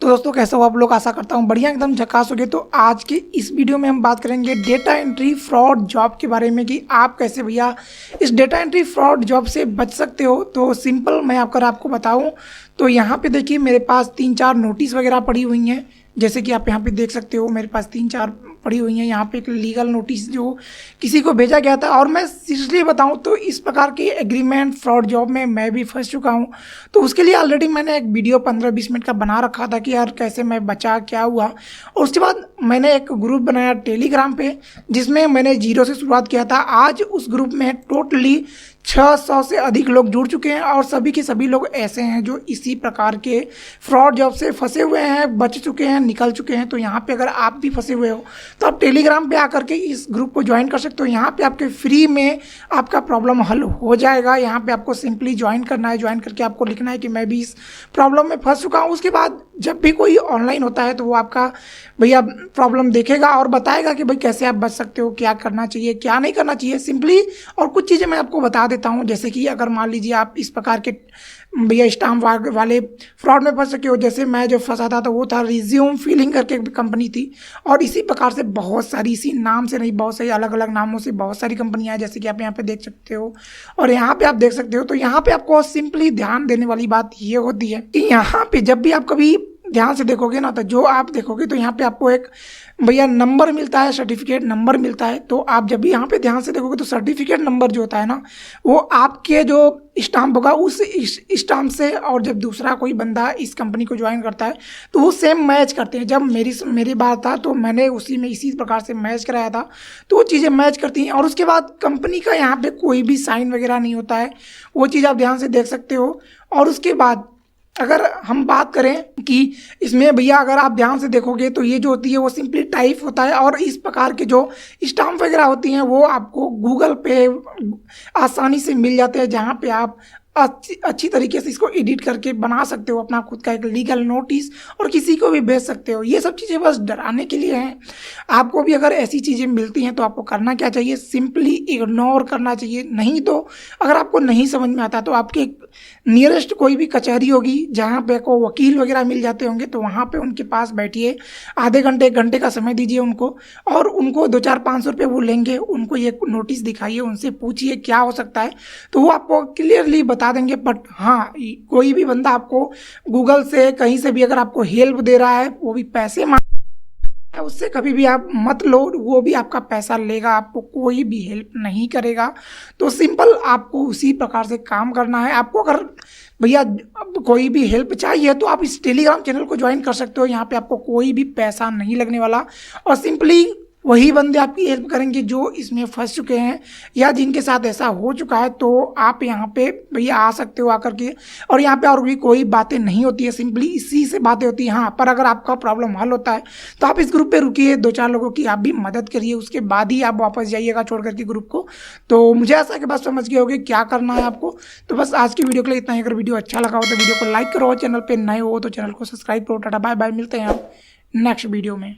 तो दोस्तों कैसे हो आप लोग, आशा करता हूँ बढ़िया एकदम झकास हो गए। तो आज के इस वीडियो में हम बात करेंगे डेटा एंट्री फ्रॉड जॉब के बारे में कि आप कैसे भैया इस डेटा एंट्री फ्रॉड जॉब से बच सकते हो। तो सिंपल मैं आपको बताऊँ तो यहाँ पे देखिए मेरे पास 3-4 नोटिस वगैरह पड़ी हुई हैं, जैसे कि आप यहाँ पे देख सकते हो मेरे पास 3-4 पड़ी हुई हैं। यहाँ पे एक लीगल नोटिस जो किसी को भेजा गया था, और मैं सीरियसली बताऊँ तो इस प्रकार की एग्रीमेंट फ्रॉड जॉब में मैं भी फंस चुका हूँ। तो उसके लिए ऑलरेडी मैंने एक वीडियो 15-20 मिनट का बना रखा था कि यार कैसे मैं बचा, क्या हुआ। और उसके बाद मैंने एक ग्रुप बनाया टेलीग्राम पे, जिसमें मैंने 0 से शुरुआत किया था। आज उस ग्रुप में टोटली 600 से अधिक लोग जुड़ चुके हैं, और सभी के सभी लोग ऐसे हैं जो इसी प्रकार के फ्रॉड जॉब से फंसे हुए हैं, बच चुके हैं, निकल चुके हैं। तो यहाँ पे अगर आप भी फंसे हुए हो तो आप टेलीग्राम पे आकर के इस ग्रुप को ज्वाइन कर सकते हो। यहाँ पे आपके फ्री में आपका प्रॉब्लम हल हो जाएगा। यहाँ पे आपको सिंपली ज्वाइन करना है, ज्वाइन करके आपको लिखना है कि मैं भी इस प्रॉब्लम में फंस चुका हूँ। उसके बाद जब भी कोई ऑनलाइन होता है तो वो आपका भैया प्रॉब्लम देखेगा और बताएगा कि भाई कैसे आप बच सकते हो, क्या करना चाहिए, क्या नहीं करना चाहिए सिंपली। और कुछ चीज़ें मैं आपको बता देता हूँ, जैसे कि अगर मान लीजिए आप इस प्रकार के भैया स्टाम्प वाले फ्रॉड में फंस सके हो। जैसे मैं जो फंसा था तो वो था रिज्यूम फिलिंग करके कंपनी थी, और इसी प्रकार से बहुत सारी, इसी नाम से नहीं बहुत सारी अलग अलग नामों से बहुत सारी कंपनियां हैं, जैसे कि आप यहाँ पे देख सकते हो और यहाँ पे आप देख सकते हो। तो यहाँ पे आपको सिंपली ध्यान देने वाली बात ये होती है कि यहाँ पे जब भी आप कभी ध्यान से देखोगे ना, तो जो आप देखोगे तो यहाँ पे आपको एक भैया नंबर मिलता है, सर्टिफिकेट नंबर मिलता है। तो आप जब भी यहाँ पे ध्यान से देखोगे तो सर्टिफिकेट नंबर जो होता है ना, वो आपके जो स्टाम्प होगा उस स्टाम्प से, और जब दूसरा कोई बंदा इस कंपनी को ज्वाइन करता है तो वो सेम मैच करते हैं। जब मेरी बात था तो मैंने उसी में इसी प्रकार से मैच कराया था, तो वो चीज़ें मैच करती हैं। और उसके बाद कंपनी का यहाँ पे कोई भी साइन वगैरह नहीं होता है, वो चीज़ आप ध्यान से देख सकते हो। और उसके बाद अगर हम बात करें कि इसमें भैया अगर आप ध्यान से देखोगे तो ये जो होती है वो सिंपली टाइप होता है, और इस प्रकार के जो स्टाम्प वगैरह होती हैं वो आपको गूगल पे आसानी से मिल जाते हैं, जहाँ पे आप अच्छी तरीके से इसको एडिट करके बना सकते हो अपना खुद का एक लीगल नोटिस, और किसी को भी भेज सकते हो। ये सब चीज़ें बस डराने के लिए हैं। आपको भी अगर ऐसी चीज़ें मिलती हैं तो आपको करना क्या चाहिए, सिंपली इग्नोर करना चाहिए। नहीं तो अगर आपको नहीं समझ में आता तो आपके नियरेस्ट कोई भी कचहरी होगी जहाँ पे को वकील वगैरह मिल जाते होंगे, तो वहाँ पे उनके पास बैठिए, आधे घंटे 1 घंटे का समय दीजिए उनको, और उनको 200-400-500 रुपये वो लेंगे। उनको ये नोटिस दिखाइए, उनसे पूछिए क्या हो सकता है, तो वो आपको क्लियरली बता देंगे। बट हाँ, कोई भी बंदा आपको गूगल से कहीं से भी अगर आपको हेल्प दे रहा है, वो भी पैसे उससे कभी भी आप मत लो, वो भी आपका पैसा लेगा, आपको कोई भी हेल्प नहीं करेगा। तो सिंपल आपको उसी प्रकार से काम करना है। आपको अगर भैया कोई भी हेल्प चाहिए तो आप इस टेलीग्राम चैनल को ज्वाइन कर सकते हो। यहाँ पे आपको कोई भी पैसा नहीं लगने वाला, और सिंपली वही बंदे आपकी हेल्प करेंगे जो इसमें फंस चुके हैं या जिनके साथ ऐसा हो चुका है। तो आप यहाँ पे भैया आ सकते हो आकर के, और यहाँ पे और भी कोई बातें नहीं होती है, सिंपली इसी से बातें होती हैं। हाँ, पर अगर आपका प्रॉब्लम हल होता है तो आप इस ग्रुप पे रुकिए, 2-4 लोगों की आप भी मदद करिए, उसके बाद ही आप वापस जाइएगा छोड़ करके ग्रुप को। तो मुझे ऐसा कि बस समझ गए होगे क्या करना है आपको। तो बस आज की वीडियो के लिए इतना ही। अगर वीडियो अच्छा लगा हो तो वीडियो को लाइक करो, चैनल पर नए हो तो चैनल को सब्सक्राइब करो। टाटा बाय बाय, मिलते हैं आप नेक्स्ट वीडियो में।